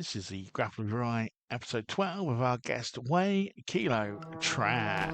This is the Grapple of Right, episode 12 of our guest, Way Kilo Tran.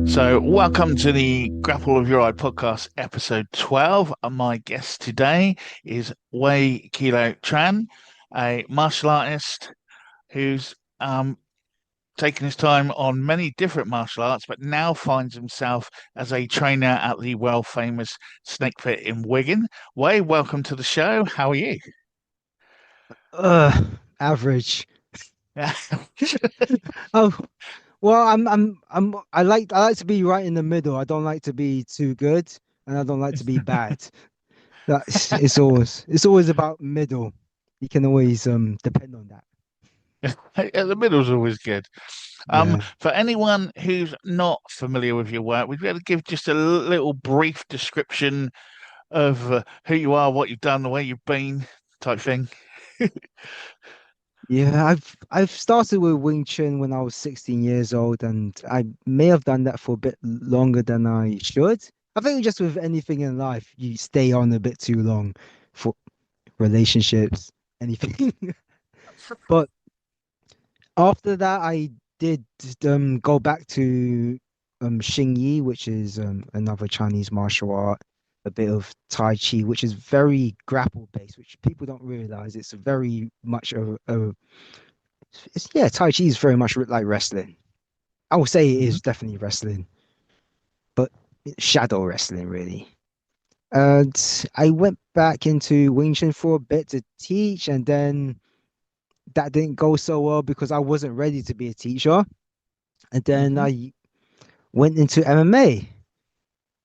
So, welcome to the Grapple of Your Eye podcast, episode 12. And my guest today is Way Kilo Tran, a martial artist who's taken his time on many different martial arts, but now finds himself as a trainer at the world famous Snake Pit in Wigan. Way, welcome to the show. How are you? Uh, Average. Oh, well, I like to be right in the middle. I don't like to be too good, and I don't like to be bad. That's it's always about middle. You can always depend on that. The middle's always good. Yeah. For anyone who's not familiar with your work, would you be able to give just a little brief description of who you are, what you've done, where you've been, type thing? Yeah, I've started with Wing Chun when I was 16 years old, and I may have done that for a bit longer than I should. I think just with anything in life, you stay on a bit too long for relationships, anything. But after that, I did go back to Xingyi, which is another Chinese martial art, a bit of Tai Chi, which is very grapple based, which people don't realize. It's very much yeah, Tai Chi is very much like wrestling. I would say it Mhm. is definitely wrestling, but shadow wrestling really. And I went back into Wing Chun for a bit to teach, and then that didn't go so well because I wasn't ready to be a teacher. And then Mhm. I went into MMA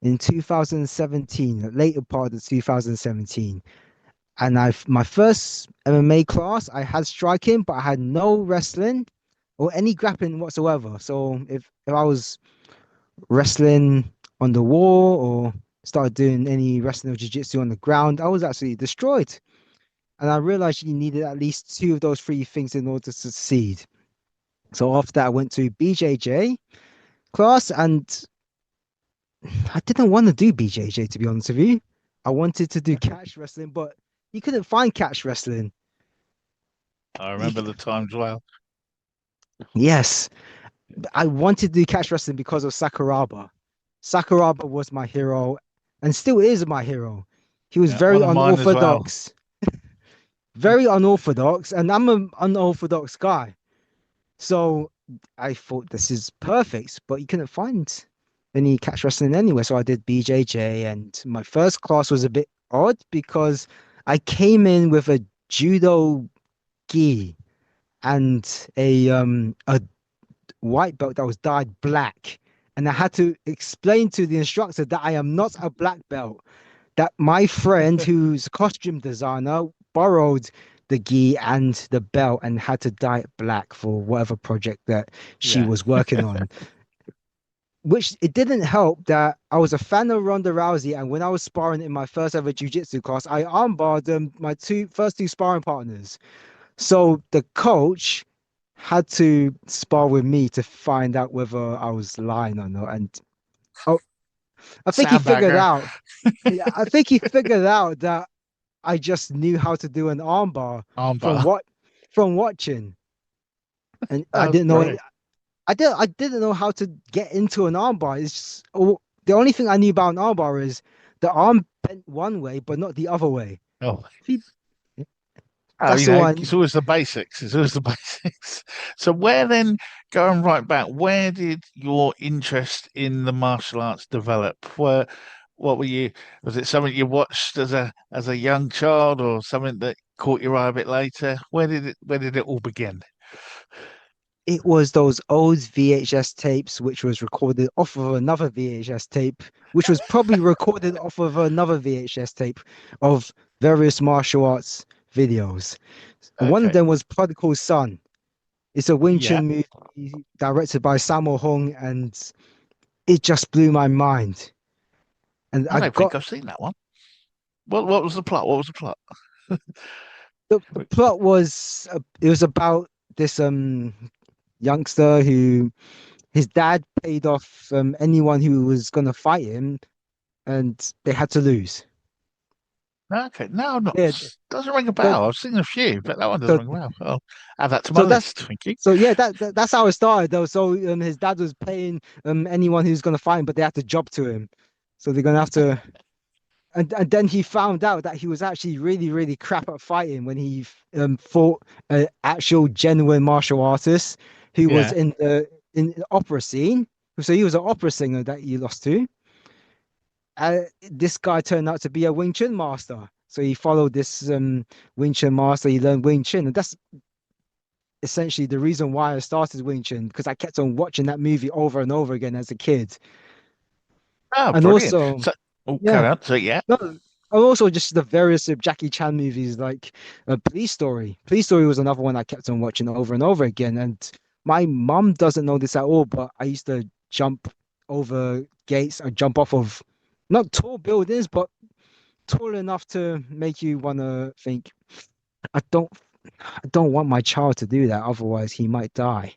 in 2017, the later part of 2017. And my first MMA class, I had striking, but I had no wrestling or any grappling whatsoever. So if I was wrestling on the wall or started doing any wrestling or jiu-jitsu on the ground, I was actually destroyed. And I realized you needed at least two of those three things in order to succeed. So after that, I went to BJJ class, and I didn't want to do BJJ, to be honest with you. I wanted to do catch wrestling, but you couldn't find catch wrestling. I You, remember the times well. yes, I wanted to do catch wrestling because of Sakuraba. Sakuraba was my hero and still is my hero. He was Yeah, one very of mine as well. unorthodox, and I'm an unorthodox guy. So I thought this is perfect, but you couldn't find any catch wrestling anywhere. So I did BJJ, and my first class was a bit odd because I came in with a judo gi and a white belt that was dyed black. And I had to explain to the instructor that I am not a black belt, that my friend, who's a costume designer, borrowed the gi and the belt and had to dye it black for whatever project that she Yeah. was working on. Which it didn't help that I was a fan of Ronda Rousey, and when I was sparring in my first ever jiu-jitsu class, I armbarred my first two sparring partners. So the coach had to spar with me to find out whether I was lying or not. And oh, I think he figured Sandbagger. out. Yeah, I think he figured out that I just knew how to do an armbar from Armbar. what from watching, and I That's didn't know it. brilliant. I didn't know how to get into an armbar. It's just, the only thing I knew about an armbar is the arm bent one way, but not the other way. Oh, If you- Oh, That's the it's one. always the basics. It's always the basics. So where then, going right back, where did your interest in the martial arts develop? What were you, was it something you watched as a young child or something that caught your eye a bit later? Where did it all begin? It was those old VHS tapes, which was recorded off of another VHS tape, which was probably recorded off of another VHS tape of various martial arts videos. And one of Okay. them was Prodigal Son. It's a Wing Yeah. Chun movie directed by Sammo Hung, and it just blew my mind. And I I don't think got I've seen that one. What was the plot? What was the plot? the plot was it was about this youngster who his dad paid off anyone who was gonna fight him, and they had to lose. Okay. No, not Yeah, doesn't ring a so bell. I've seen a few, but that one doesn't so ring a bell. I'll add that to my so that's list. Thank you. so yeah, that's how it started though. So his dad was paying anyone who's gonna fight him, but they had to job to him. So they're gonna have to and then he found out that he was actually really, really crap at fighting when he fought an actual genuine martial artist who was Yeah. in the opera scene. So he was an opera singer that he lost to. This guy turned out to be a Wing Chun master. So he followed this Wing Chun master. He learned Wing Chun, and that's essentially the reason why I started Wing Chun because I kept on watching that movie over and over again as a kid. Oh, And brilliant. also, So, oh, yeah, carry on. So, yeah. no, and also just the various Jackie Chan movies like Police Story. Police Story was another one I kept on watching over and over again. And my mum doesn't know this at all, but I used to jump over gates. I jump off of not tall buildings, but tall enough to make you want to think, I don't, I don't want my child to do that. Otherwise, he might die.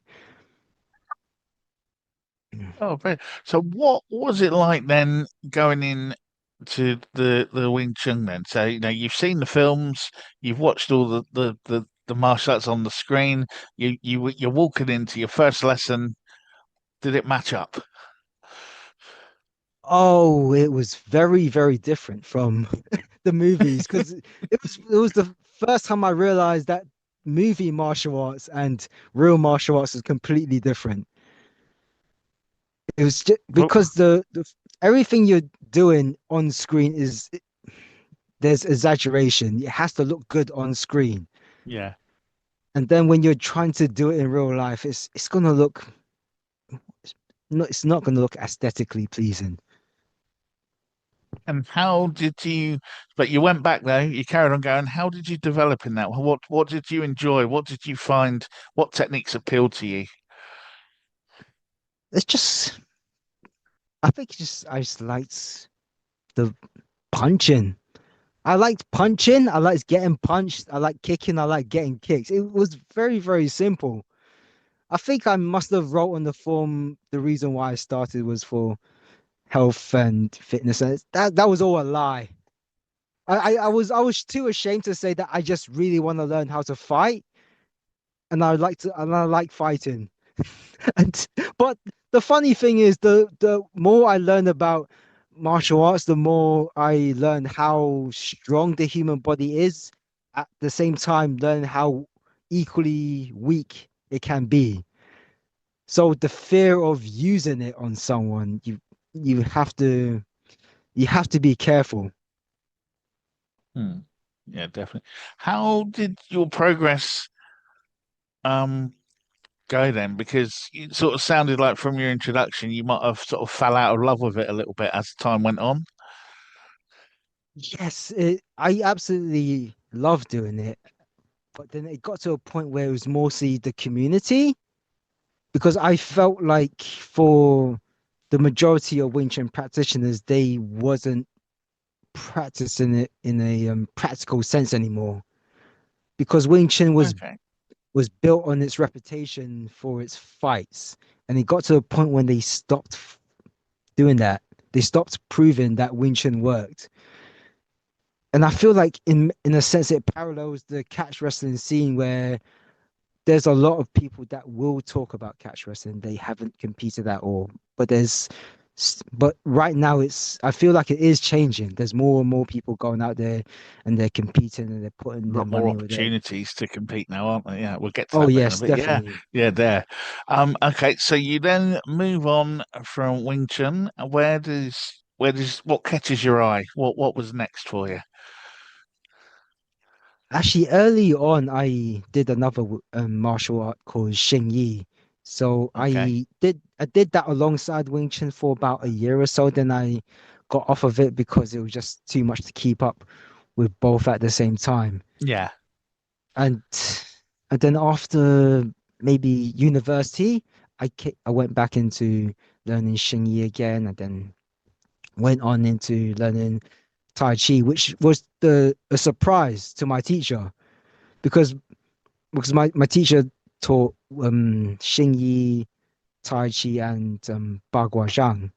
Oh, brilliant. So, what was it like then going in to the Wing Chun then? So, you've seen the films, you've watched all the martial arts on the screen. You're walking into your first lesson. Did it match up? Oh, it was very, very different from the movies because it was the first time I realized that movie martial arts and real martial arts is completely different. It was just Well, because the everything you're doing on screen is there's exaggeration. It has to look good on screen. yeah. And then when you're trying to do it in real life, it's gonna look it's not gonna look aesthetically pleasing. And how did you? But you went back though. You carried on going. How did you develop in that? What did you enjoy? What did you find? What techniques appealed to you? It's just I think I just liked the punching. I liked punching. I liked getting punched. I like kicking. I like getting kicked. It was very, very simple. I think I must have wrote on the form the reason why I started was for health and fitness. And that was all a lie. I was too ashamed to say that I just really want to learn how to fight and I like fighting. And but the funny thing is the more I learn about martial arts, the more I learn how strong the human body is. At the same time, learn how equally weak it can be. So the fear of using it on someone, you have to you have to be careful. Hmm. Yeah, definitely. How did your progress um go then? Because it sort of sounded like from your introduction you might have sort of fell out of love with it a little bit as time went on. Yes, I absolutely love doing it, but then it got to a point where it was mostly the community because I felt like for the majority of Wing Chun practitioners, they wasn't practicing it in a practical sense anymore because Wing Chun Okay. was built on its reputation for its fights, and it got to a point when they stopped doing that. They stopped proving that Wing Chun worked. And I feel like in a sense it parallels the catch wrestling scene where there's a lot of people that will talk about catch wrestling. They haven't competed at all, but there's But right now I feel like it is changing. There's more and more people going out there and they're competing and they're putting A their lot more money where their. opportunities to compete now, aren't there? Yeah, we'll get to Oh that bit in a yes, bit. Yeah, definitely. yeah, there. Okay, so you then move on from Wing Chun. Where does what catches your eye? What was next for you? Actually, early on, I did another martial art called Xing Yi. So Okay, I did that alongside Wing Chun for about a year or so. Then I got off of it because it was just too much to keep up with both at the same time. yeah, And and then after maybe university, I went back into learning Xing Yi again, and then went on into learning Tai Chi, which was the a surprise to my teacher because my teacher taught Xing Yi, Tai Chi, and Ba Gua Zhang.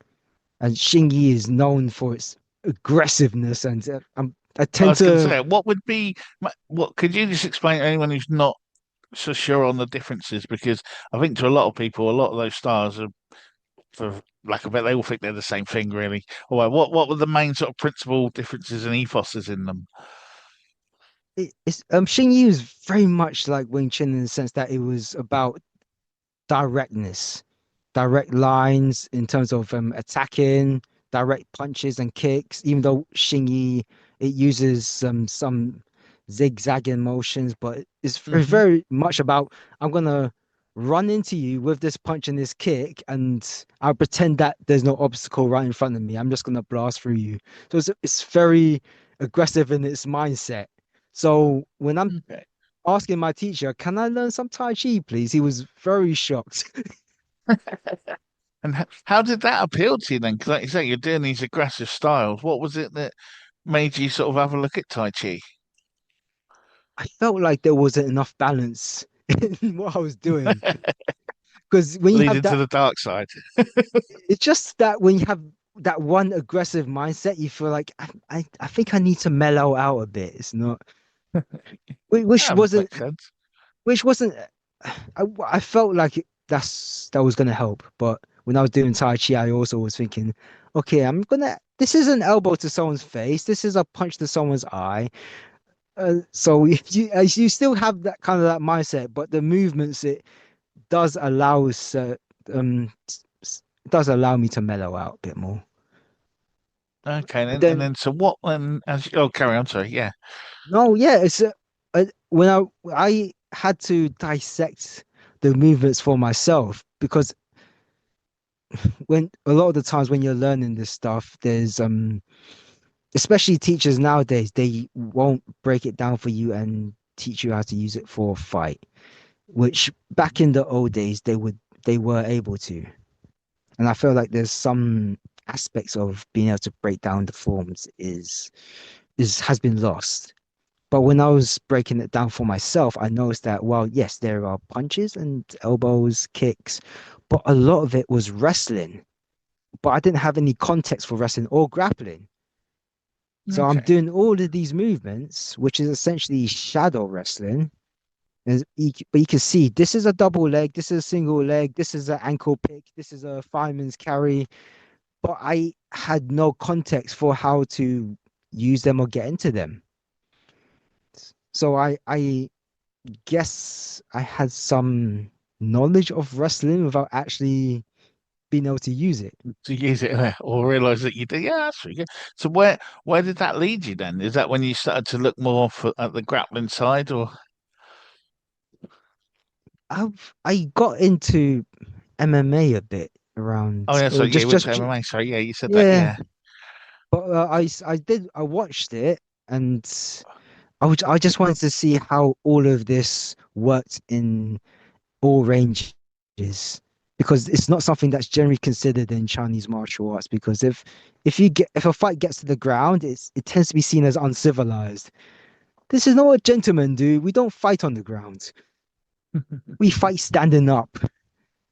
And Xing Yi is known for its aggressiveness, and I I tend was going to to. say, what would be what? Could you just explain to anyone who's not so sure on the differences? Because I think to a lot of people, a lot of those styles are, for lack of it, they all think they're the same thing, really. Or what were the main sort of principal differences and ethoses in them? It's Xing Yi was very much like Wing Chun in the sense that it was about directness, direct lines in terms of attacking, direct punches and kicks. Even though Xingyi it uses some zigzagging motions, but it's Hmm. very much about I'm gonna run into you with this punch and this kick, and I'll pretend that there's no obstacle right in front of me. I'm just gonna blast through you. So it's very aggressive in its mindset. So when I'm Okay. asking my teacher, can I learn some Tai Chi, please? He was very shocked. And how did that appeal to you then? Because like you say, you're doing these aggressive styles. What was it that made you sort of have a look at Tai Chi? I felt like there wasn't enough balance in what I was doing. Because when you have Leading to that, the dark side. it's just that when you have that one aggressive mindset, you feel like I think I need to mellow out a bit. It's not, which That wasn't, makes sense. which wasn't, I felt like that was going to help. But when I was doing Tai Chi, I also was thinking, okay, this is an elbow to someone's face. This is a punch to someone's eye. So if you still have that kind of that mindset, but the movements does allow us it does allow me to mellow out a bit more. Okay, But and then then so what then? Oh, carry on. Sorry. Yeah. no, yeah, when I had to dissect the movements for myself because when a lot of the times when you're learning this stuff, there's especially teachers nowadays, they won't break it down for you and teach you how to use it for a fight, which back in the old days they were able to. And I feel like there's some aspects of being able to break down the forms is has been lost. But when I was breaking it down for myself, I noticed that well, yes, there are punches and elbows, kicks, but a lot of it was wrestling. But I didn't have any context for wrestling or grappling. So I'm Okay. doing all of these movements, which is essentially shadow wrestling. But you can see this is a double leg, this is a single leg, this is an ankle pick, this is a fireman's carry, but I had no context for how to use them or get into them. So I guess I had some knowledge of wrestling without actually being able to use it. To use it or realize that you did. Yeah, that's pretty good. So where did that lead you then? Is that when you started to look more at the grappling side, or I got into MMA a bit oh around yeah, so yeah, you went to just MMA. Sorry, yeah, you said that. yeah, Yeah. but I watched it and I just wanted to see how all of this worked in all ranges because it's not something that's generally considered in Chinese martial arts because if a fight gets to the ground it tends to be seen as uncivilized. This is not what gentlemen do. We don't fight on the ground. We fight standing up.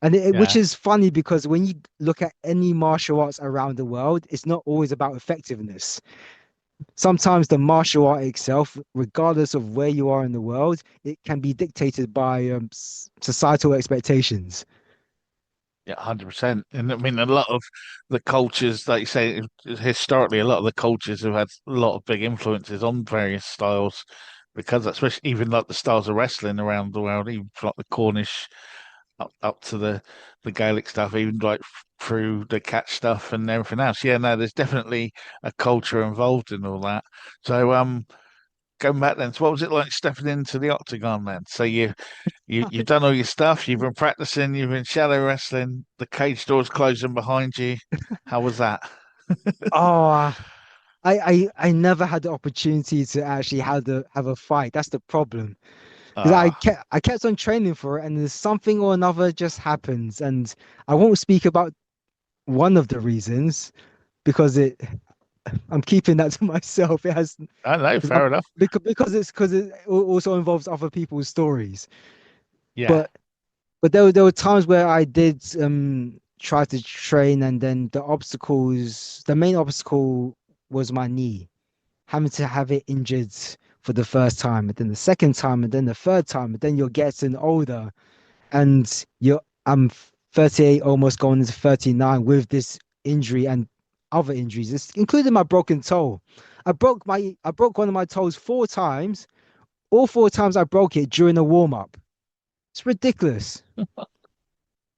And which Yeah. is funny because when you look at any martial arts around the world, it's not always about effectiveness. Sometimes the martial art itself, regardless of where you are in the world, it can be dictated by societal expectations. Yeah, 100%. And I mean, a lot of the cultures, like you say, historically, a lot of the cultures have had a lot of big influences on various styles because, especially even like the styles of wrestling around the world, even from like the Cornish up to the Gaelic stuff, even like through the catch stuff and everything else. Yeah, no, there's definitely a culture involved in all that. So, going back then, so what was it like stepping into the octagon then? So you've done all your stuff, you've been practicing, you've been shadow wrestling, the cage doors closing behind you. How was that? Oh, I never had the opportunity to actually have a fight. That's the problem. Because Ah, I kept on training for it, and there's something or another just happens, and I won't speak about one of the reasons because it I'm keeping that to myself. It has I know, fair enough. because it also involves other people's stories. Yeah. But there were times where I did try to train, and then the main obstacle was my knee, having to have it injured for the first time, and then the second time, and then the third time, and then you're getting older, and I'm 38, almost going into 39 with this injury and other injuries, including my broken toe. I broke one of my toes 4 times. All 4 times I broke it during a warm up. It's ridiculous.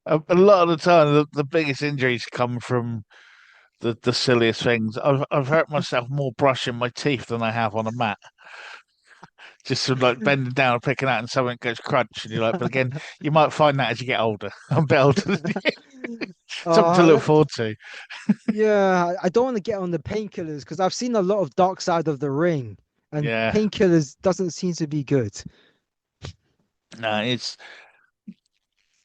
A lot of the time, the biggest injuries come from the silliest things. I've hurt myself more brushing my teeth than I have on a mat. Just sort of like bending down and picking out and something goes crunch and you're like, but again, you might find that as you get older. I'm a bit older than you. Something to look Uh, forward to. yeah, I don't want to get on the painkillers because I've seen a lot of Dark Side of the Ring, and Yeah. painkillers doesn't seem to be good. No,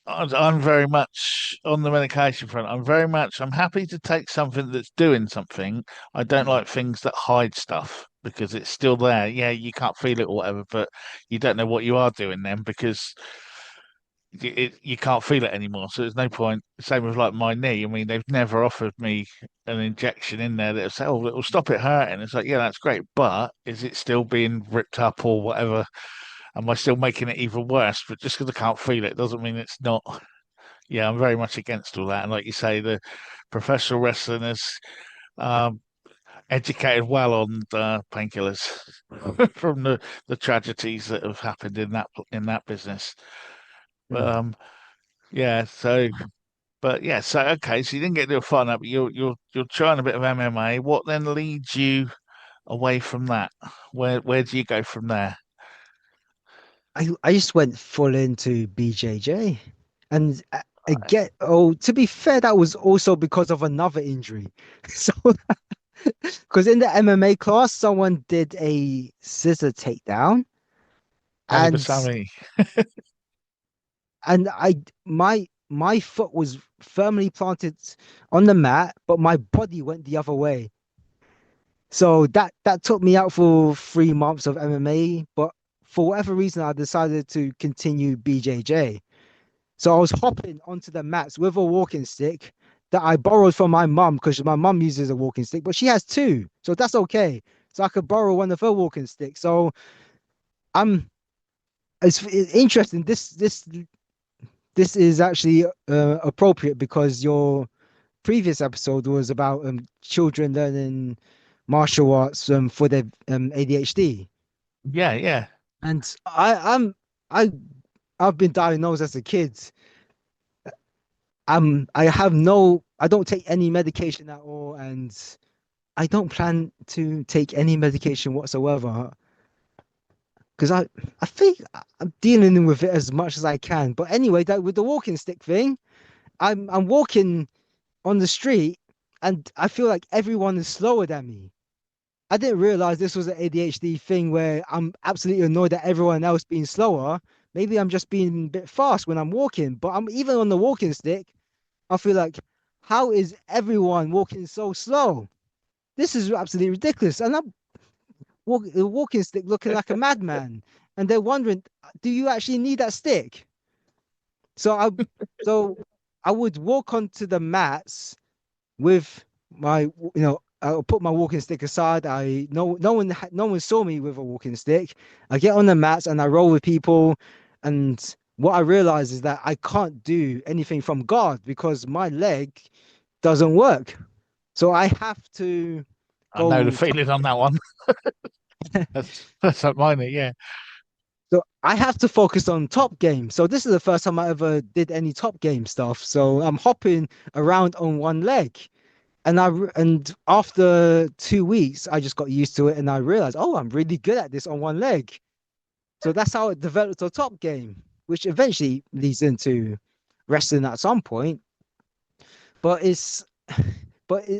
I'm very much on the medication front. I'm happy to take something that's doing something. I don't Mm, like things that hide stuff because it's still there. Yeah, you can't feel it or whatever, but you don't know what you are doing then because you can't feel it anymore. So there's no point. Same with like my knee. I mean, they've never offered me an injection in there that'll say, "Oh, it'll stop it hurting." It's like, yeah, that's great, but is it still being ripped up or whatever? Am I still making it even worse? But just because I can't feel it doesn't mean it's not. Yeah, I'm very much against all that. And like you say, the professional wrestling is um, educated well on painkillers from the tragedies that have happened in that business. But mm. yeah, so okay, so you didn't get to a fight up, but you're trying a bit of MMA. What then leads you away from that? Where do you go from there? I just went full into BJJ, and again, oh, to be fair, that was also because of another injury. So, because in the MMA class, someone did a scissor takedown, Tony and Basami. and I my foot was firmly planted on the mat, but my body went the other way. So that took me out for 3 months of MMA, but for whatever reason, I decided to continue BJJ. So I was hopping onto the mats with a walking stick that I borrowed from my mum because my mum uses a walking stick, but she has two, so that's okay. So I could borrow one of her walking sticks. So I'm it's interesting. This is actually appropriate because your previous episode was about children learning martial arts for their ADHD, Yeah, yeah. and I I've been diagnosed as a kid. I don't take any medication at all, and I don't plan to take any medication whatsoever because I think I'm dealing with it as much as I can. But anyway, that with the walking stick thing, I'm walking on the street and I feel like everyone is slower than me. I didn't realize this was an ADHD thing where I'm absolutely annoyed at everyone else being slower. Maybe I'm just being a bit fast when I'm walking, but I'm even on the walking stick. I feel like, how is everyone walking so slow? This is absolutely ridiculous. And I'm the walking stick looking like a madman. And they're wondering, do you actually need that stick? So I so I would walk onto the mats with I'll put my walking stick aside. I no one saw me with a walking stick. I get on the mats and I roll with people, and what I realized is that I can't do anything from guard because my leg doesn't work. So I have to I know the go top feeling on that one. That's like mine. Yeah. So I have to focus on top game. So this is the first time I ever did any top game stuff. So I'm hopping around on one leg. And after 2 weeks, I just got used to it and I realized, oh, I'm really good at this on one leg. So that's how it developed a top game, which eventually leads into wrestling at some point. But it's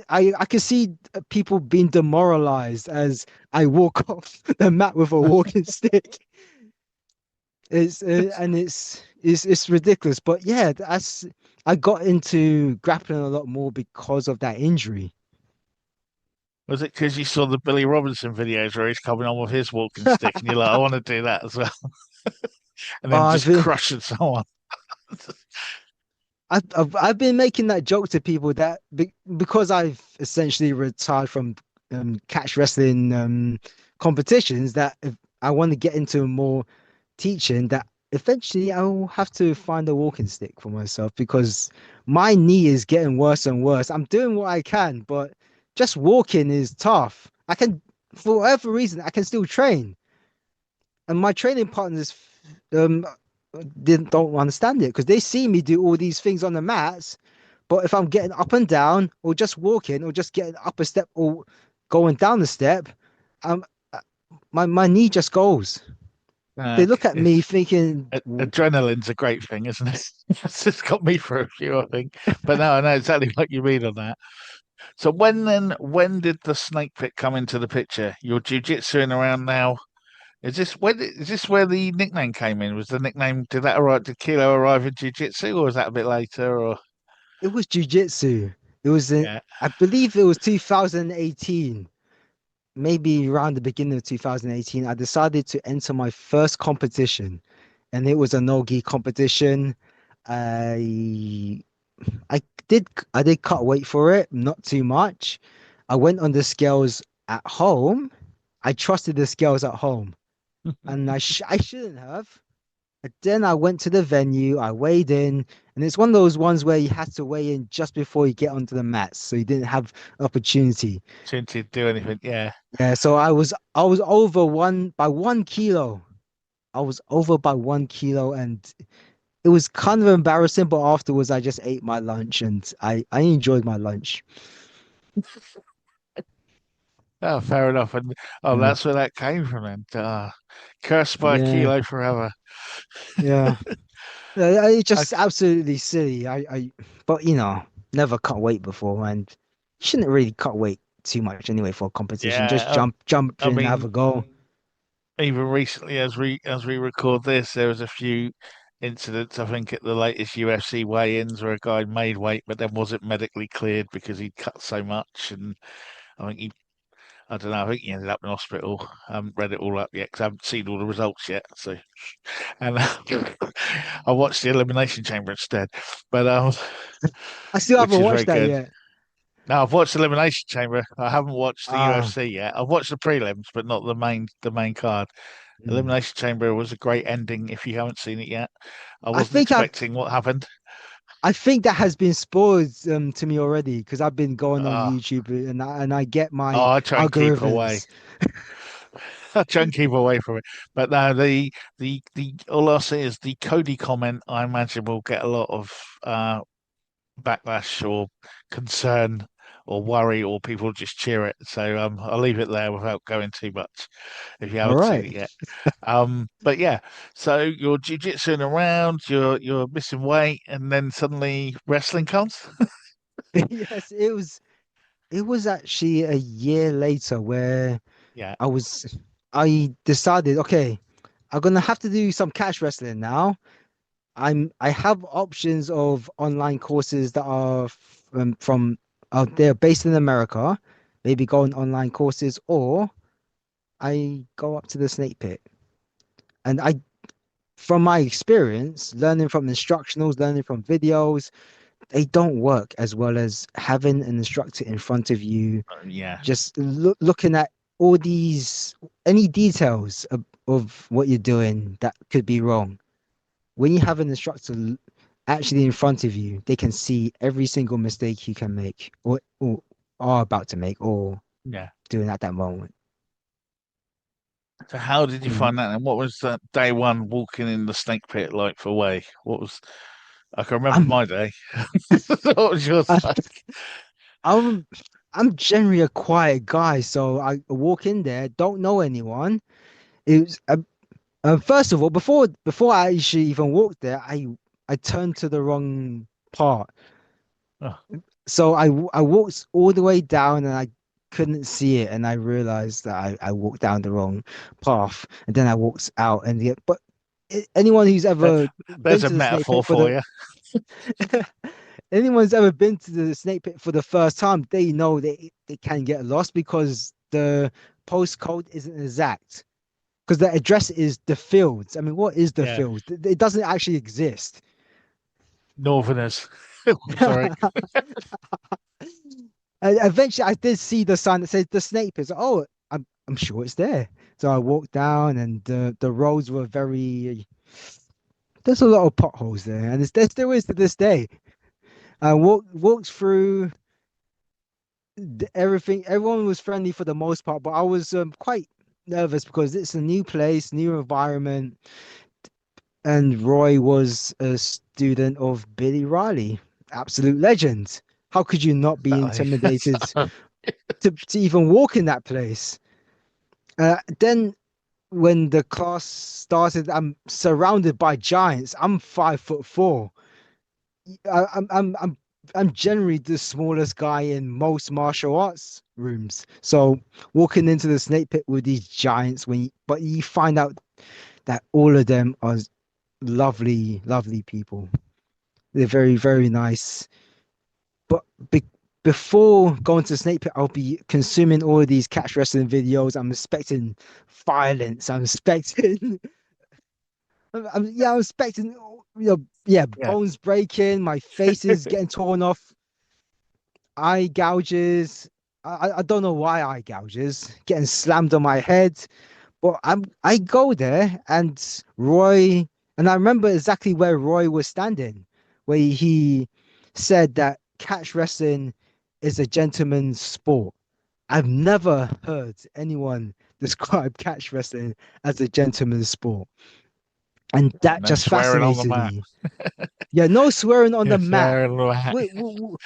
I can see people being demoralized as I walk off the mat with a walking stick. It's and it's ridiculous, but yeah, that's I got into grappling a lot more because of that injury. Was it because you saw the Billy Robinson videos where he's coming on with his walking stick and you're like, I want to do that as well, and then I've just been crushing someone? I've been making that joke to people that because I've essentially retired from catch wrestling competitions, that if I want to get into more teaching, that eventually I'll have to find a walking stick for myself because my knee is getting worse and worse. I'm doing what I can, but just walking is tough. I can, for whatever reason, I can still train, and my training partners um didn't don't understand it because they see me do all these things on the mats, but if I'm getting up and down or just walking or just getting up a step or going down the step, um, uh, my knee just goes. They look at me It's thinking, adrenaline's a great thing, isn't it? It's just got me for a few, I think. But no, I know exactly what you mean on that. So when did the snake pit come into the picture? You're jiu-jitsuing around now. Is this where the nickname came in? Was the nickname, did that arrive, did Kilo arrive in jiu-jitsu, or was that a bit later, or it was jujitsu. It was in, yeah? I believe it was 2018, maybe around the beginning of 2018. I decided to enter my first competition, and it was a no-gi competition. I I I did cut weight for it, not too much. I went on the scales at home. I trusted the scales at home, and I shouldn't have. But then I went to the venue, I weighed in, and it's one of those ones where you had to weigh in just before you get onto the mats, so you didn't have opportunity. To do anything? Yeah. Yeah, so I was over 1 kilo. I was over by 1 kilo, and it was kind of embarrassing, but afterwards I just ate my lunch and I enjoyed my lunch. Oh, fair enough. And oh, Yeah, that's where that came from. And cursed by a yeah, kilo forever. yeah. It's I, just absolutely silly. But never cut weight before, and you shouldn't really cut weight too much anyway for a competition. Just yeah. jump I in, have mean, a go. even recently, as we record this, there was a few incidents. I think at the latest UFC weigh-ins where a guy made weight but then wasn't medically cleared because he'd cut so much, and I think he, I don't know, I think he ended up in hospital. I haven't read it all up yet because I haven't seen all the results yet. So, and I watched the Elimination Chamber instead, but I still which haven't is very watched that good. yet. Now I've watched Elimination Chamber. I haven't watched the Ah, UFC yet. I've watched the prelims, but not the main card. mm. Elimination Chamber was a great ending. If you haven't seen it yet, I I wasn't think I've expecting what happened. I think that has been spoiled to me already because I've been going on Uh, YouTube and I get oh, my I try and keep away. algorithms. I try and keep away from it. But no, the all I'll say is the Cody comment. I imagine will get a lot of backlash or concern or worry, or people just cheer it. So I'll leave it there without going too much. If you All haven't seen right. it yet. But yeah, so you're jiu-jitsuing around, you're missing weight, and then suddenly wrestling comes. Yes, it was actually a year later where Yeah, I was I decided, okay, I'm gonna have to do some catch wrestling now. I have options of online courses that are from they're based in America, maybe go on online courses, or I go up to the Snake Pit. And I from my experience, learning from instructionals, learning from videos, they don't work as well as having an instructor in front of you, yeah. just looking at all these any details of what you're doing that could be wrong. when you have an instructor actually in front of you, they can see every single mistake you can make or are about to make or Yeah. doing at that moment. So how did you Mm. find that? And what was that day one walking in the snake pit like for Way? What was I can remember I'm my day. What was yours I, like? I'm I'm generally a quiet guy, so I walk in there, don't know anyone. It was first of all, before I actually even walked there, I turned to the wrong part. Oh, So I walked all the way down and I couldn't see it, and I realized that I walked down the wrong path, and then I walked out and but anyone who's there- ever been there's a to the snake metaphor pit for for the you. anyone's ever been to the snake pit for the first time, they know they can get lost because the postcode isn't exact. Because the address is the fields. I mean, what is the Yeah. fields? It doesn't actually exist. Northerners. Sorry. And eventually, I did see the sign that says the snake pit. So, oh, I'm sure it's there. So I walked down, and the roads were very. There's a lot of potholes there, and there still is to this day. I walked through everything. Everyone was friendly for the most part, but I was quite nervous because it's a new place, new environment, and Roy was a student of Billy Riley, absolute legend. How could you not be Exactly. intimidated to even walk in that place? Then when the class started, I'm surrounded by giants. I'm 5'4". I, I'm I'm I'm I'm generally the smallest guy in most martial arts rooms. So walking into the snake pit with these giants, but you find out that all of them are lovely, lovely people. They're very, very nice. But before going to Snake Pit, I'll be consuming all of these catch wrestling videos. I'm expecting violence. I'm expecting, yeah, I'm expecting, yeah, Yeah. bones breaking. My face is getting torn off. Eye gouges. I don't know why eye gouges. Getting slammed on my head. But I go there and Roy, and I remember exactly where Roy was standing, where he said that catch wrestling is a gentleman's sport. I've never heard anyone describe catch wrestling as a gentleman's sport. And that No just swearing on the fascinated mat. me. Yeah, no swearing on the Yeah, mat, swearing on the mat.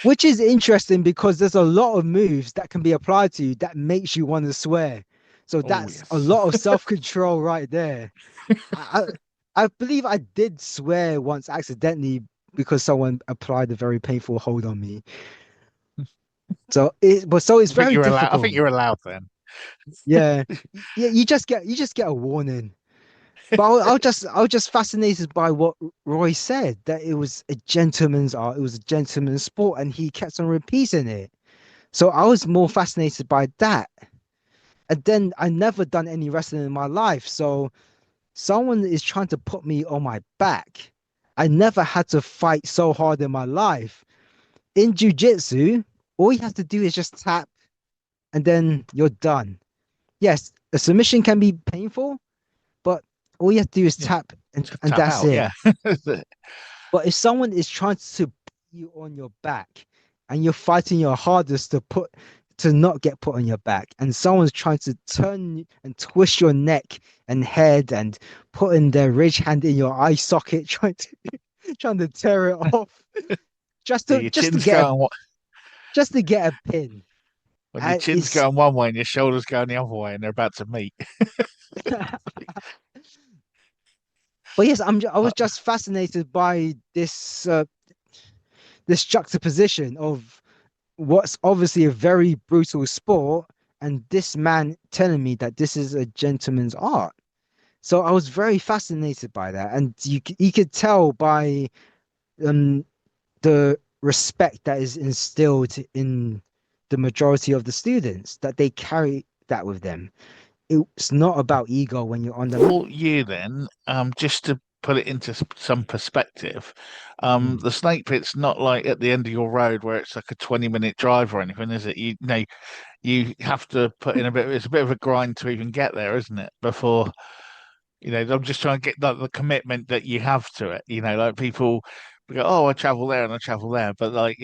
which is interesting because there's a lot of moves that can be applied to you that makes you want to swear. So Oh that's a yes. lot of self-control right there. I believe I did swear once accidentally because someone applied a very painful hold on me. So it's very I think difficult. you're allowed then. Yeah. Yeah, you just get a warning. But I was just fascinated by what Roy said, that it was a gentleman's art, it was a gentleman's sport, and he kept on repeating it. So I was more fascinated by that. And then I never done any wrestling in my life. So someone is trying to put me on my back. I never had to fight so hard in my life. In jiu-jitsu, all you have to do is just tap and then you're done. Yes, a submission can be painful, but all you have to do is Yeah. tap Just and tap that's out. it. Yeah. But if someone is trying to put you on your back and you're fighting your hardest to not get put on your back, and someone's trying to turn and twist your neck and head and putting their ridge hand in your eye socket, trying to tear it off, Yeah, your just to chin's get a going just to get a pin. when your chin's It's going one way and your shoulders going the other way and they're about to meet. but yes, I Uh, was just fascinated by this juxtaposition of what's obviously a very brutal sport, and this man telling me that this is a gentleman's art. So I was very fascinated by that, and you could tell by um the respect that is instilled in the majority of the students that they carry that with them. It's not about ego when you're on the mat. for you then, just to put it into some perspective, Mm. the Snake Pit's not like at the end of your road where it's like a 20-minute drive or anything, is it? You know, you have to put in a bit. It's a bit of a grind to even get there, isn't it? Before I'm just trying to get like the commitment that you have to it. Like people go, "Oh, I travel there and I travel there," but like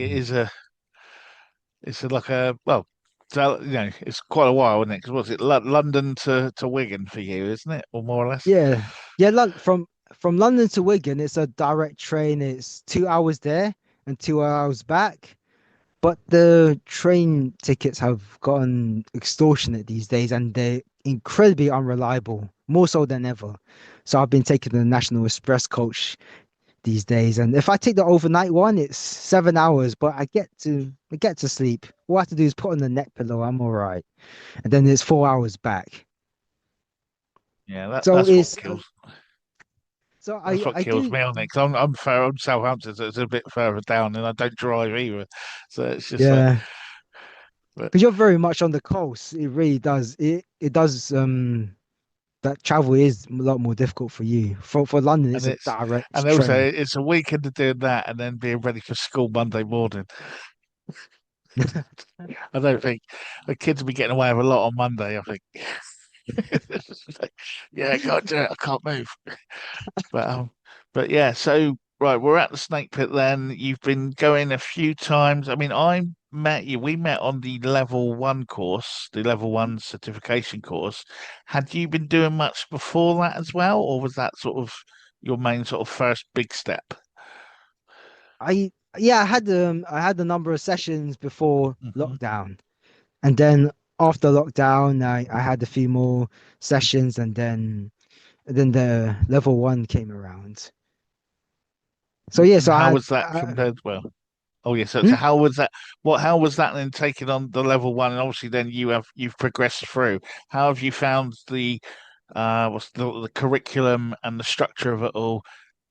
like a well, so it's quite a while, isn't it? Because what's it, London to Wigan for you, isn't it, or more or less? Yeah, yeah. From London to Wigan, it's a direct train. It's 2 hours there and 2 hours back. But the train tickets have gotten extortionate these days, and they're incredibly unreliable, more so than ever. So I've been taking the National Express coach these days, and if I take the overnight one, it's 7 hours, but I get to sleep. All I have to do is put on the neck pillow. I'm all right, and then it's 4 hours back. Yeah, that So that's what it's kills. so That's what I kills do. me on it. Because I'm Southampton, so it's a bit further down, and I don't drive either. So it's just like, Yeah, but because you're very much on the coast. It really does. It does. That travel is a lot more difficult for you. For London, and it's a it's direct and also train. it's a weekend of doing that, and then being ready for school Monday morning. I don't think the kids will be getting away with a lot on Monday. I think. Yeah, I can't do it. I can't move. But yeah. So right, we're at the Snake Pit. Then you've been going a few times. I mean, I met you. We met on the level one course, the level one certification course. Had you been doing much before that as well, or was that sort of your main sort of first big step? Yeah, I had a number of sessions before Hmm. lockdown, and then after lockdown, I had a few more sessions, and then the level one came around. So yeah, And so I how had was that compared? Well, oh yeah. So hmm? how was that? How was that then taking on the level one? And obviously, then you've progressed through. How have you found the what's the curriculum and the structure of it all?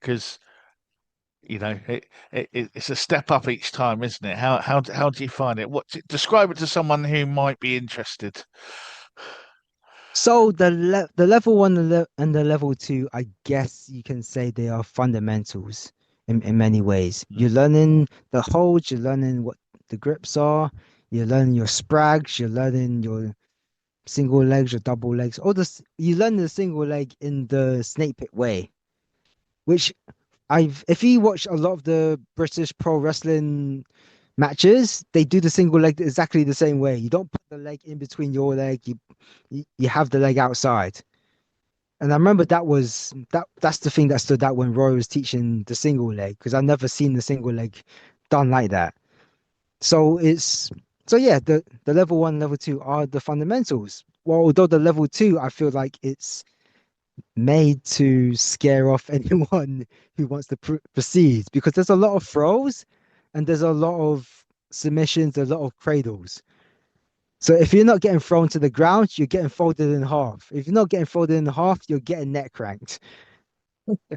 Because it's a step up each time, isn't it? How do you find it? Describe it to someone who might be interested? So the level one and the level two, I guess you can say they are fundamentals in many ways. You're Mm. learning the holds, you're learning what the grips are, you're learning your sprags, you're learning your single legs, your double legs. You learn the single leg in the snake pit way, which if you watch a lot of the British pro wrestling matches, they do the single leg exactly the same way. You don't put the leg in between your leg, you have the leg outside. And I remember that's the thing that stood out when Roy was teaching the single leg, because I've never seen the single leg done like that. So yeah, the level one, level two are the fundamentals. Well, although the level two, I feel like it's made to scare off anyone who wants to proceed, because there's a lot of throws and there's a lot of submissions, a lot of cradles. So if you're not getting thrown to the ground, you're getting folded in half. If you're not getting folded in half, you're getting neck cranked.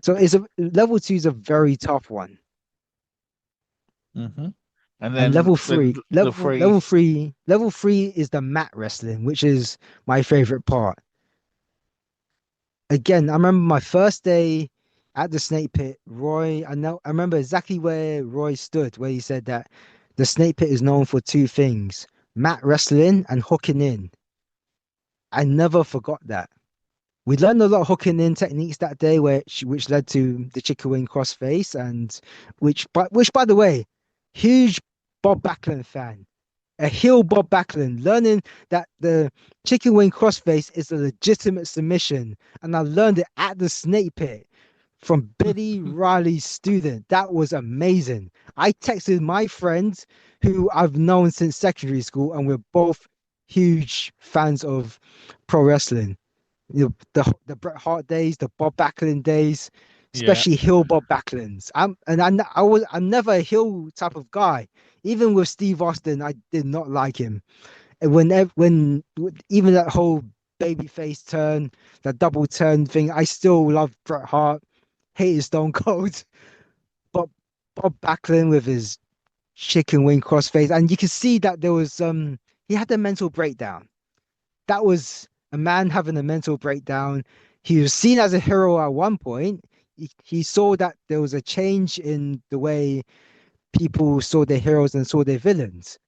So it's a level two is a very tough one. Hmm. And And then the free. level three is the mat wrestling, which is my favorite part. Again, I remember my first day at the snake pit. I remember exactly where Roy stood, where he said that the snake pit is known for two things: mat wrestling and hooking in. I never forgot that. We learned a lot of hooking in techniques that day, which led to the chicken wing crossface, and which by the way, huge Bob Backlund fan, a heel Bob Backlund, learning that the chicken wing crossface is a legitimate submission, and I learned it at the snake pit from Billy Riley's student. That was amazing. I texted my friends who I've known since secondary school, and we're both huge fans of pro wrestling. The Bret Hart days, the Bob Backlund days, Yeah. especially heel Bob Backlunds. I'm never a heel type of guy. Even with Steve Austin, I did not like him. And even that whole babyface turn, that double turn thing, I still love Bret Hart, hated Stone Cold, but Bob Backlund with his chicken wing crossface, and you can see that there was he had a mental breakdown. That was a man having a mental breakdown. He was seen as a hero at one point. He saw that there was a change in the way people saw their heroes and saw their villains.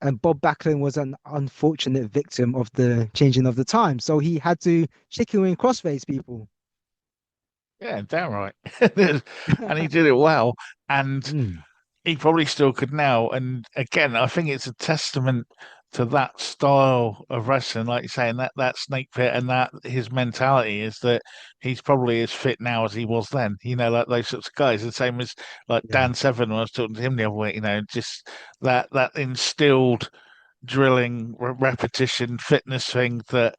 and Bob Backlund was an unfortunate victim of the changing of the time. So he had to chicken wing crossface people. Yeah, damn right. And he did it well. And Mm, he probably still could now. And again, I think it's a testament to that style of wrestling, like you're saying, that Snake Pit and that his mentality is that he's probably as fit now as he was then. Like those sorts of guys. The same as like yeah. Dan Severn when I was talking to him the other week. Just that instilled drilling, repetition, fitness thing that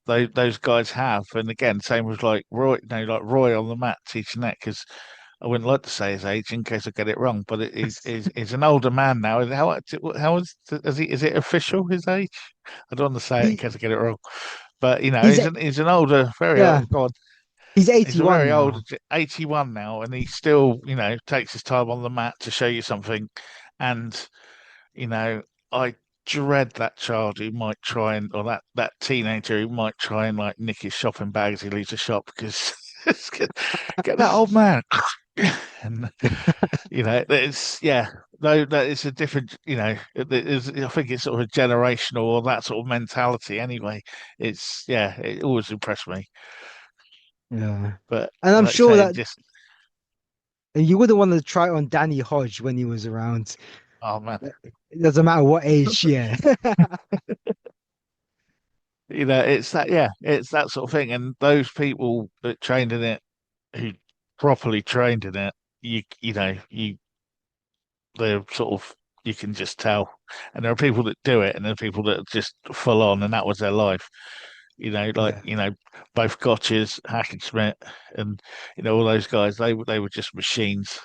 those guys have. And again, same with like Roy, like Roy on the mat teaching that because I wouldn't like to say his age in case I get it wrong, but he's an older man now. How is it official his age? I don't want to say it in He case I get it wrong, but he's he's an older, very yeah, old. God, he's he's a 81 very old, now. 81 now, and he still takes his time on the mat to show you something, and you know, I dread that child who might try and, or that teenager who might try and like nick his shopping bag as he leaves the shop because get that old man. And it's yeah, no, that is a different, I think it's sort of a generational or that sort of mentality anyway. It's yeah, it always impressed me. Yeah. But And I'm like you sure say, that just and you wouldn't want to try it on Danny Hodge when he was around. oh man, It doesn't matter what age, yeah. it's that sort of thing. And those people that trained in it who properly trained in it, they're sort of you can just tell. And there are people that do it, and there are people that are just full on, and that was their life. Yeah. Both Gotches, Hackenschmidt, and all those guys. They were just machines.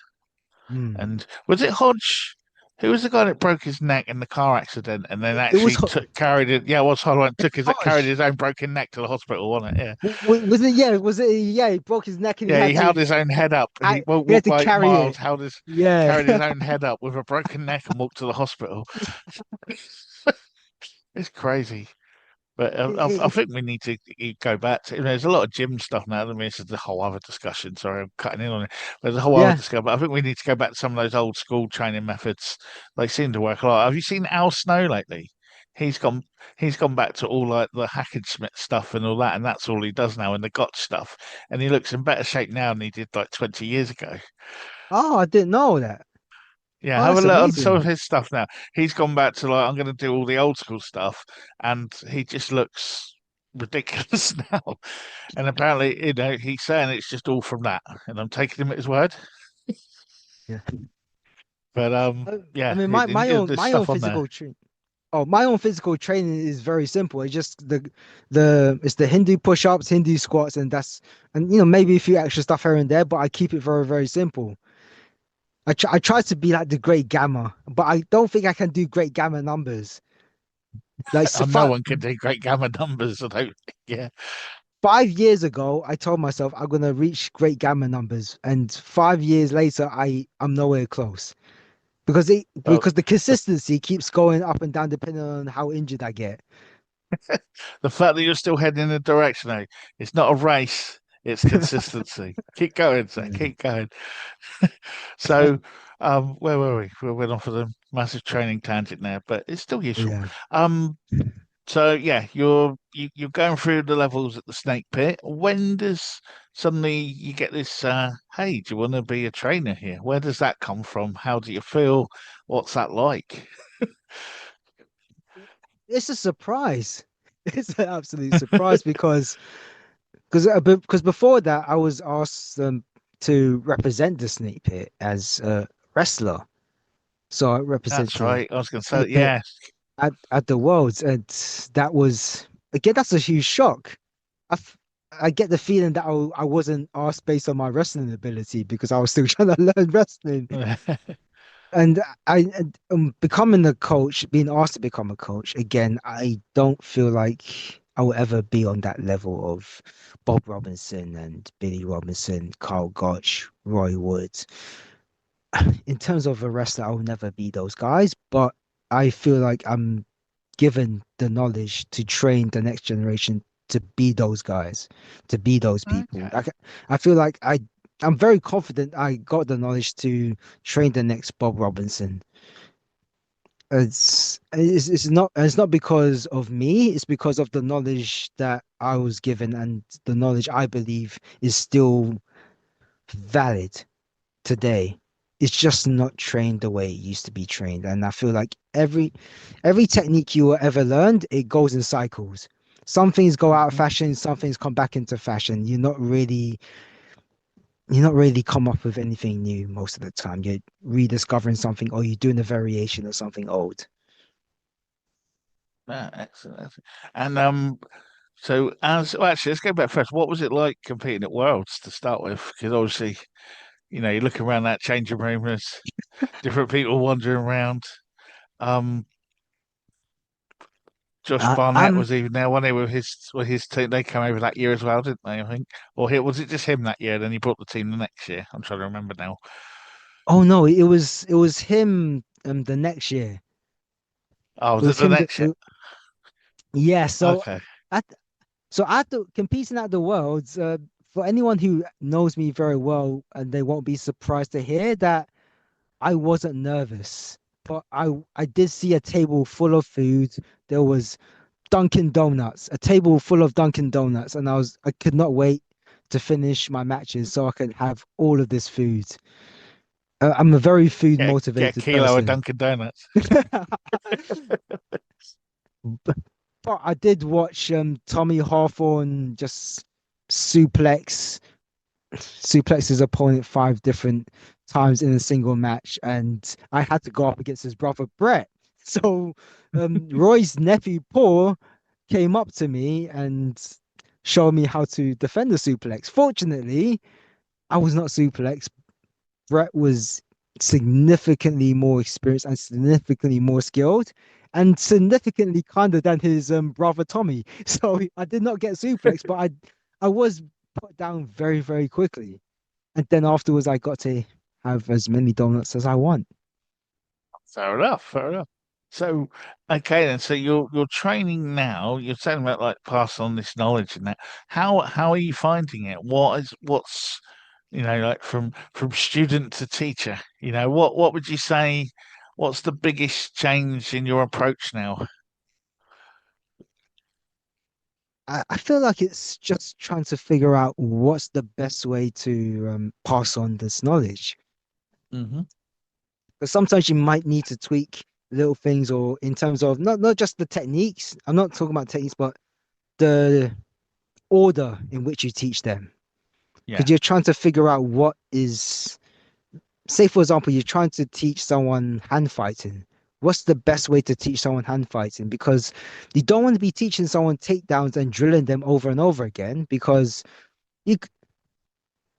Mm. And was it Hodge? Who was the guy that broke his neck in the car accident and then It was actually carried it? Yeah, it was Hodge. Carried Hodge. his own broken neck to the hospital, wasn't it? Yeah. Wasn't it? Yeah, was it? Yeah, he broke his neck and Yeah, he held his own head up. He he had walked to by carry miles, it. Yeah. carried his own head up with a broken neck and walked to the hospital. It's crazy. But I It- think we need to go back to. There's a lot of gym stuff now. I mean, this is a whole other discussion. Sorry, I'm cutting in on it. There's a whole other yeah. discussion. But I think we need to go back to some of those old school training methods. They seem to work a lot. Have you seen Al Snow lately? He's gone. He's gone back to all like the Hackenschmidt stuff and all that, and that's all he does now, and the Gotch stuff. And he looks in better shape now than he did like 20 years ago. Oh, I didn't know that. Yeah, Oh, have a that's look on some amazing. of his stuff now. He's gone back to like I'm going to do all the old school stuff, and he just looks ridiculous now. And apparently, he's saying it's just all from that, and I'm taking him at his word. Yeah. But I yeah, mean, there's my own stuff on there. physical training. Oh, my own physical training is very simple. It's just it's the Hindu push-ups, Hindu squats, and maybe a few extra stuff here and there, but I keep it very, very simple. I try to be like the great gamma, but I don't think I can do great gamma numbers. Like so No one can do great gamma numbers. I don't. Yeah, 5 years ago, I told myself I'm gonna reach great gamma numbers, and 5 years later, I'm nowhere close well, because the the, consistency keeps going up and down depending on how injured I get. the fact that you're still heading in the direction, it's not a race. It's consistency. Keep going, sir. Yeah. Keep going. So, where were we? We went off of the massive training tangent now, but it's still useful. Yeah. Um, so yeah, you're going through the levels at the Snake Pit. When does suddenly you get this? Hey, do you want to be a trainer here? Where does that come from? How do you feel? What's that like? It's a surprise. It's an absolute surprise because before that I was asked to represent the Snake Pit as a wrestler. So I That's represented right. I was going to say, Snake Pit yeah. at the Worlds, and that was again that's a huge shock. I f- I get the feeling that I wasn't asked based on my wrestling ability because I was still trying to learn wrestling. And becoming a coach, being asked to become a coach again, I don't feel like I will ever be on that level of Bob Robinson and Billy Robinson, Carl Gotch, Roy Wood. In terms of a wrestler, I will never be those guys, but I feel like I'm given the knowledge to train the next generation to be those guys, to be those people. Okay. I feel like I'm very confident I got the knowledge to train the next Bob Robinson. It's not because of me, it's because of the knowledge that I was given and the knowledge I believe is still valid today. It's just not trained the way it used to be trained. And I feel like every technique you ever learned, it goes in cycles. Some things go out of Mhm. fashion, some things come back into fashion. You're not really come up with anything new most of the time. You're rediscovering something or you're doing a variation of something old. Yeah, excellent, excellent. And so as well, actually, let's go back first. What was it like competing at Worlds to start with? Because obviously, you look around that changing room, there's different people wandering around. Um, Josh I, Barnett I'm was even there, one day with his team. They came over that year as well, didn't they? I think, or was it just him that year? Then he brought the team the next year. I'm trying to remember now. Oh no, it was him the next year. Oh, It was was it the him next year? yeah, so Okay. at at the competing at the Worlds, for anyone who knows me very well, and they won't be surprised to hear that I wasn't nervous. But I did see a table full of food. There was Dunkin' Donuts, a table full of Dunkin' Donuts, and I could not wait to finish my matches so I could have all of this food. I'm a very food Get a motivated kilo of person. Dunkin' Donuts. But I did watch Tommy Hawthorne just suplex suplex his opponent 5 different times in a single match, and I had to go up against his brother Brett. So Roy's nephew Paul came up to me and showed me how to defend the suplex. Fortunately, I was not suplexed. Brett was significantly more experienced and significantly more skilled and significantly kinder than his brother Tommy. So I did not get suplexed, but I was put down very, very quickly. And then afterwards, I got to have as many donuts as I want. Fair enough. Fair enough. So, okay then. So you're training now. You're saying about like pass on this knowledge and that. How are you finding it? What's like from student to teacher? What would you say? What's the biggest change in your approach now? I feel like it's just trying to figure out what's the best way to pass on this knowledge. Hmm. Because sometimes you might need to tweak little things, or in terms of not just the techniques. I'm not talking about techniques, but the order in which you teach them. Yeah, Because you're trying to figure out what is, say, for example, you're trying to teach someone hand fighting. What's the best way to teach someone hand fighting? Because you don't want to be teaching someone takedowns and drilling them over and over again you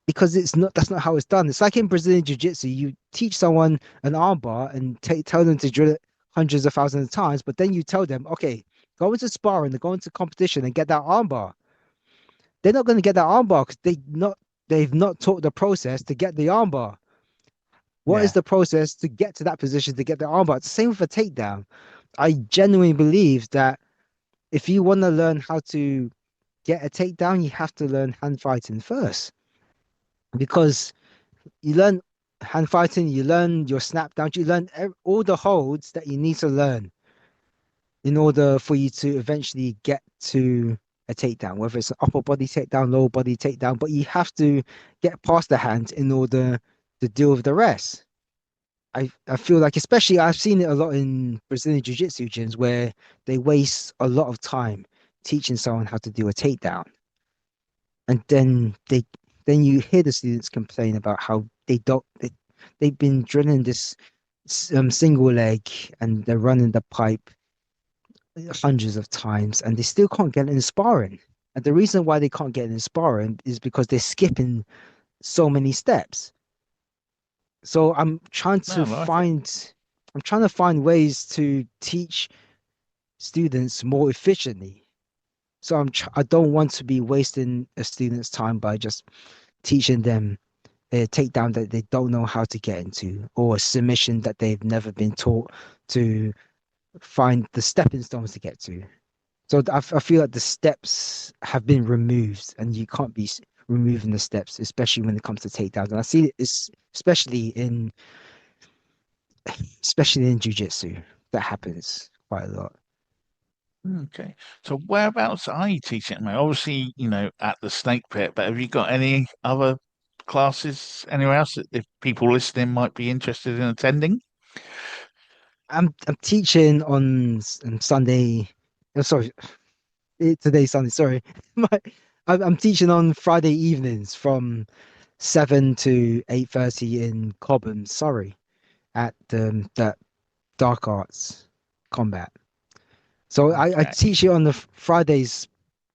because it's not that's not how it's done. It's like in Brazilian Jiu-Jitsu, you teach someone an armbar and tell them to drill it hundreds of thousands of times, but then you tell them, okay, go into sparring, go into competition and get that armbar. They're not going to get that armbar because they've not taught the process to get the armbar. What is yeah. the process to get to that position to get the armbar? It's the same with a takedown. I genuinely believe that if you want to learn how to get a takedown, you have to learn hand fighting first because you learn hand fighting, you learn your snap down, you learn all the holds that you need to learn in order for you to eventually get to a takedown, whether it's an upper body takedown, lower body takedown, but you have to get past the hands in order to deal with the rest. I feel like, especially I've seen it a lot in Brazilian Jiu-Jitsu gyms where they waste a lot of time teaching someone how to do a takedown. And then you hear the students complain about how they've been drilling this single leg and they're running the pipe hundreds of times and they still can't get it in sparring. And the reason why they can't get it in sparring is because they're skipping so many steps. So No, I like it. I'm trying to find ways to teach students more efficiently. So I don't want to be wasting a student's time by just teaching them a takedown that they don't know how to get into, or a submission that they've never been taught to find the stepping stones to get to. So I feel like the steps have been removed, and you can't be removing the steps, especially when it comes to takedowns. And I see it's especially in jujitsu. that happens quite a lot. Okay. So whereabouts are you teaching, mate? Obviously, at the Snake Pit, but have you got any other classes anywhere else that if people listening might be interested in attending? I'm teaching on Sunday. Oh, sorry, today's Sunday. Sorry, my I'm teaching on Friday evenings from 7 to 8:30 in Cobham, Surrey, at that dark arts combat. So I Okay. teach it on the Fridays,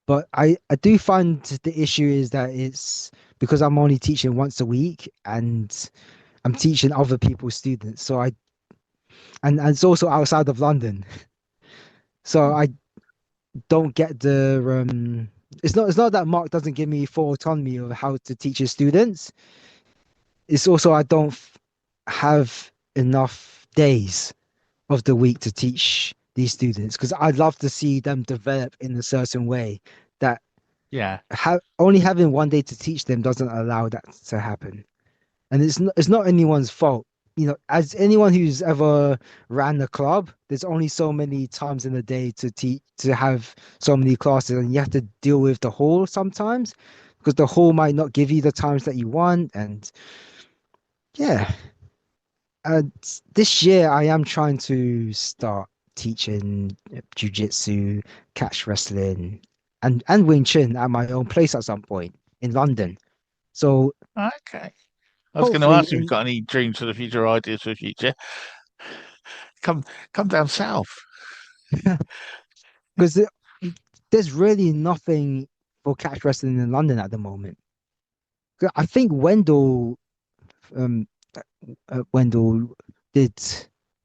but I do find the issue is that it's because I'm only teaching once a week and I'm teaching other people's students. And it's also outside of London. So I don't get the it's not that Mark doesn't give me full autonomy of how to teach his students. It's also I don't have enough days of the week to teach these students because I'd love to see them develop in a certain way that Yeah. only having one day to teach them doesn't allow that to happen. And it's not anyone's fault. As anyone who's ever ran a club, there's only so many times in a day to teach to have so many classes, and you have to deal with the hall sometimes because the hall might not give you the times that you want. And yeah, this year I am trying to start teaching jujitsu, catch wrestling, and Wing Chun at my own place at some point in London. So Okay. I was going to hopefully ask if you've in got any dreams for the future, ideas for the future. Come, come down south. because there's really nothing for catch wrestling in London at the moment. I think um, Wendell did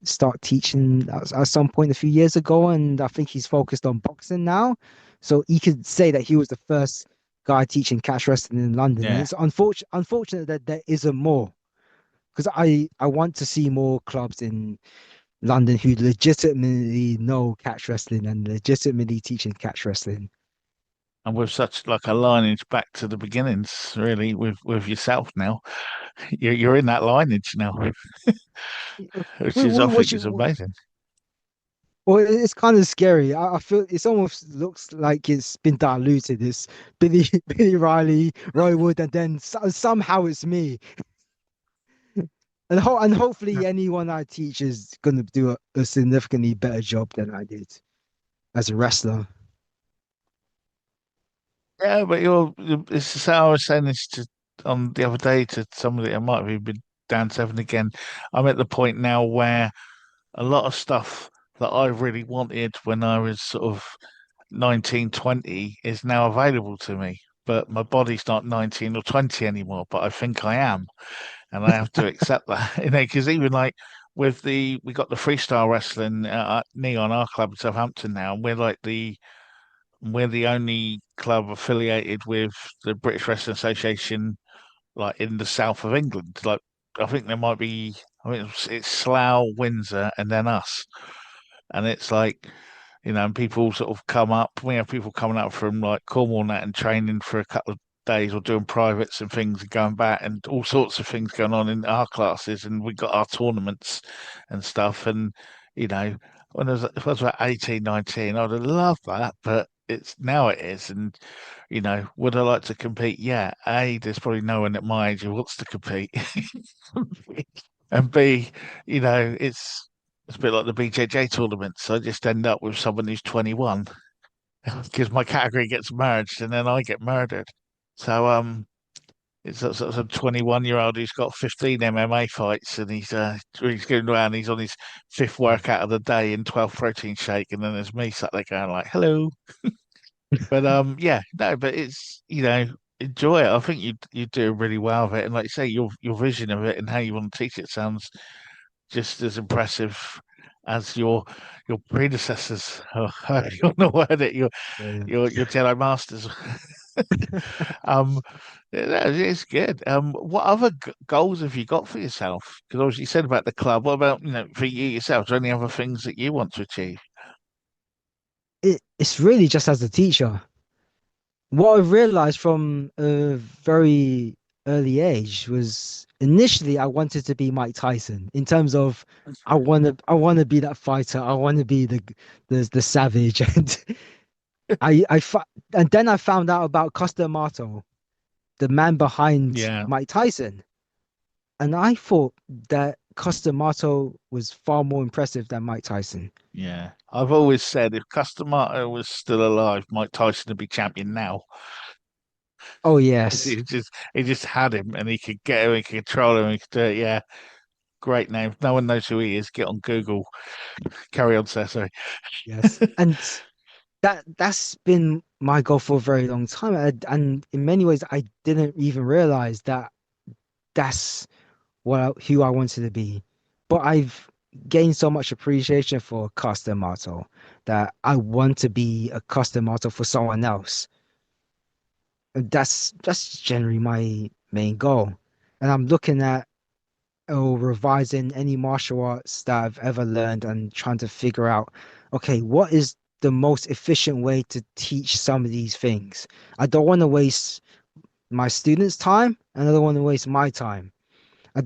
start teaching at some point a few years ago, and I think he's focused on boxing now. So you could say that he was the first guy teaching catch wrestling in London, and Yeah. it's unfortunate that there isn't more because I want to see more clubs in London who legitimately know catch wrestling and legitimately teaching catch wrestling. And with such like a lineage back to the beginnings, really, with yourself now. You're in that lineage now, which is I What think is you, amazing. well, it's kind of scary. I feel it's almost looks like it's been diluted. It's Billy, Billy Riley, Roy Wood, and then somehow it's me. And hopefully anyone I teach is going to do a significantly better job than I did as a wrestler. Yeah, but it's just how I was saying this to on the other day to somebody. I might have even been down seven again. I'm at the point now where a lot of stuff that I really wanted when I was sort of 19, 20 is now available to me. But my body's not 19 or 20 anymore, but I think I am. And I have to accept that, because even like we got the freestyle wrestling knee on our club in Southampton now, and we're the only club affiliated with the British Wrestling Association, like in the south of England. Like I think there might be, I mean, it's Slough, Windsor, and then us. And it's like, and people sort of come up. We have people coming up from like Cornwall and that and training for a couple of days or doing privates and things and going back and all sorts of things going on in our classes. And we got our tournaments and stuff. And, you know, if I was about 18, 19, I'd have loved that. But it's now it is. And, would I like to compete? Yeah. A, there's probably no one at my age who wants to compete. And B, it's a bit like the BJJ tournaments. I just end up with someone who's 21 because my category gets merged and then I get murdered. So it's a 21-year-old who's got 15 MMA fights and he's going around. He's on his fifth workout of the day in 12 protein shake, and then there's me sat there going like, "Hello." But yeah, no, but it's enjoy it. I think you do really well with it, and like you say, your vision of it and how you want to teach it sounds just as impressive as your predecessors. Oh, you want to word it, Yeah. your Jedi Masters. um, yeah, it's good. What other goals have you got for yourself? Because obviously you said about the club. What about for you yourself? Is there any other things that you want to achieve? It's really just as a teacher. What I've realized from a very early age was initially I wanted to be Mike Tyson in terms of I want to be that fighter. I want to be the savage and I and then I found out about Costa Amato, the man behind Yeah, Mike Tyson, and I thought that Costa Amato was far more impressive than Mike Tyson. yeah. I've always said if Customato was still alive, Mike Tyson would be champion now. Oh yes, He just had him, and he could get him, he could control him, he could do it. Yeah, great name. If no one knows who he is, get on Google. Carry on, sir. Sorry. yes, and that's been my goal for a very long time, and in many ways, I didn't even realize that that's who I wanted to be. But I've gained so much appreciation for custom model that I want to be a custom model for someone else. That's generally my main goal. And I'm looking at or revising any martial arts that I've ever learned and trying to figure out, okay, what is the most efficient way to teach some of these things? I don't want to waste my students' time and I don't want to waste my time. I,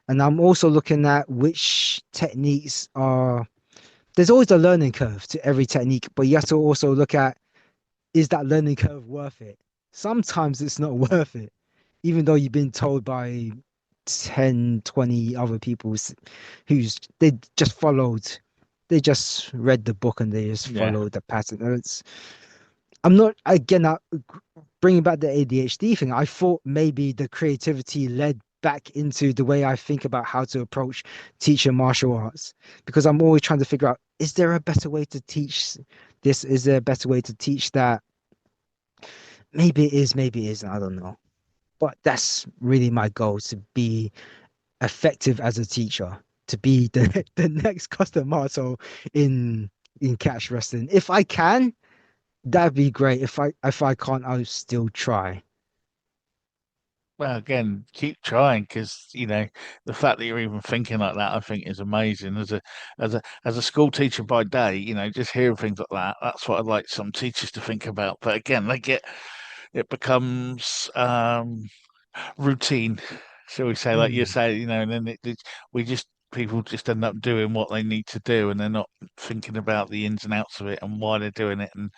and I'm also looking at which techniques are, there's always a learning curve to every technique, but you have to also look at, is that learning curve worth it? Sometimes it's not worth it, even though you've been told by 10, 20 other people they just followed, they just read the book and they just Yeah. followed the pattern. And I'm not, again, bringing back the ADHD thing, I thought maybe the creativity led back into the way I think about how to approach teaching martial arts because I'm always trying to figure out, is there a better way to teach this? Is there a better way to teach that? Maybe it is, maybe it isn't. I don't know. But that's really my goal to be effective as a teacher, to be the the next Costamato in catch wrestling. If I can, that'd be great. If I can't, I'll still try. Well, again, keep trying because the fact that you're even thinking like that, I think, is amazing. As a school teacher by day, just hearing things like that, that's what I'd like some teachers to think about. But again, it becomes routine, shall we say, like you Hmm. say, and then we just people just end up doing what they need to do, and they're not thinking about the ins and outs of it and why they're doing it and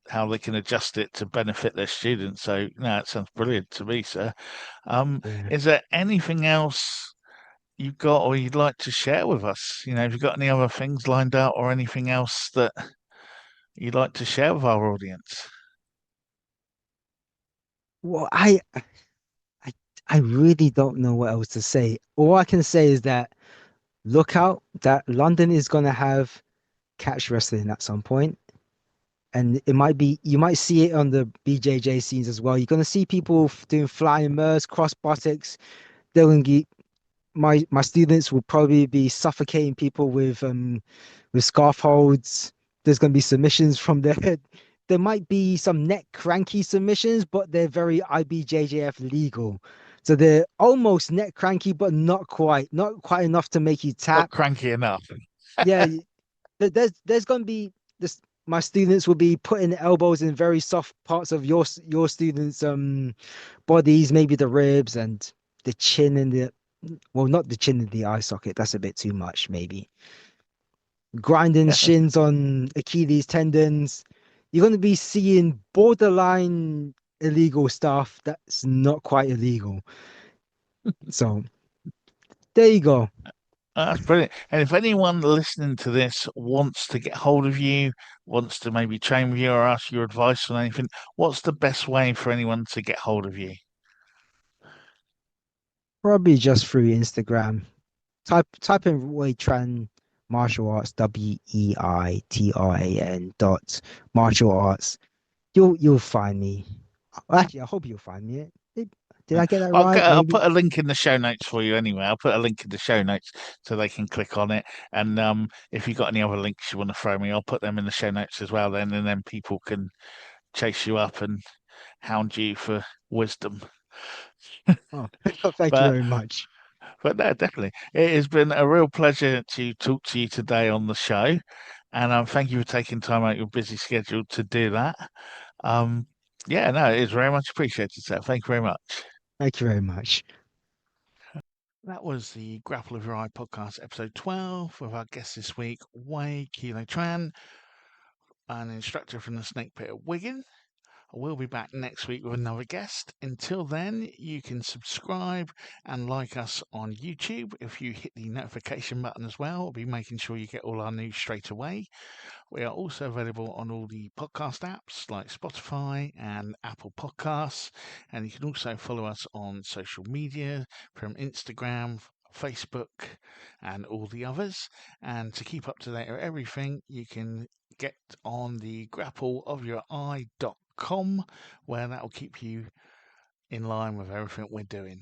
how they can adjust it to benefit their students. So, no, it sounds brilliant to me, sir. Yeah. Is there anything else you've got or you'd like to share with us? Have you got any other things lined out or anything else that you'd like to share with our audience? Well, I I really don't know what else to say. All I can say is that look out that London is gonna have catch wrestling at some point. And it might be you might see it on the BJJ scenes as well. You're gonna see people doing flying murs, cross buttocks. They're gonna get my students will probably be suffocating people with scarf holds. There's gonna be submissions from their head. There might be some neck cranky submissions, but they're very IBJJF legal. So they're almost neck cranky, but not quite enough to make you Not tap. cranky enough. Yeah, there's gonna be this. My students will be putting elbows in very soft parts of your students' bodies, maybe the ribs and the chin and the well, not the chin and the eye socket. That's a bit too much, maybe. Grinding shins on Achilles tendons. You're gonna be seeing borderline illegal stuff that's not quite illegal. So there you go. That's brilliant. And if anyone listening to this wants to get hold of you, wants to maybe train with you or ask your advice on anything, what's the best way for anyone to get hold of you? Probably just through Instagram. Type in Wei Tran martial arts, WEITRAN dot martial arts. You'll find me. Actually, I hope you'll find me. Did I get that right? I'll Maybe. put a link in the show notes for you anyway. I'll put a link in the show notes so they can click on it. And if you've got any other links you want to throw me, I'll put them in the show notes as well then, and then people can chase you up and hound you for wisdom. Oh, thank you But very much. no, definitely. It has been a real pleasure to talk to you today on the show. And thank you for taking time out of your busy schedule to do that. Um, yeah, no, it is very much appreciated, sir. Thank you very much. Thank you very much. That was the Grapple of Your Eye podcast, episode 12, with our guest this week, Wei Kilo Tran, an instructor from the Snake Pit of Wigan. We'll be back next week with another guest. Until then, you can subscribe and like us on YouTube. If you hit the notification button as well, we'll be making sure you get all our news straight away. We are also available on all the podcast apps like Spotify and Apple Podcasts. And you can also follow us on social media from Instagram, Facebook, and all the others. And to keep up to date with everything, you can get on the grappleofyoureye.com, where that will keep you in line with everything we're doing.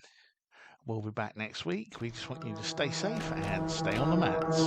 We'll be back next week. We just want you to stay safe and stay on the mats.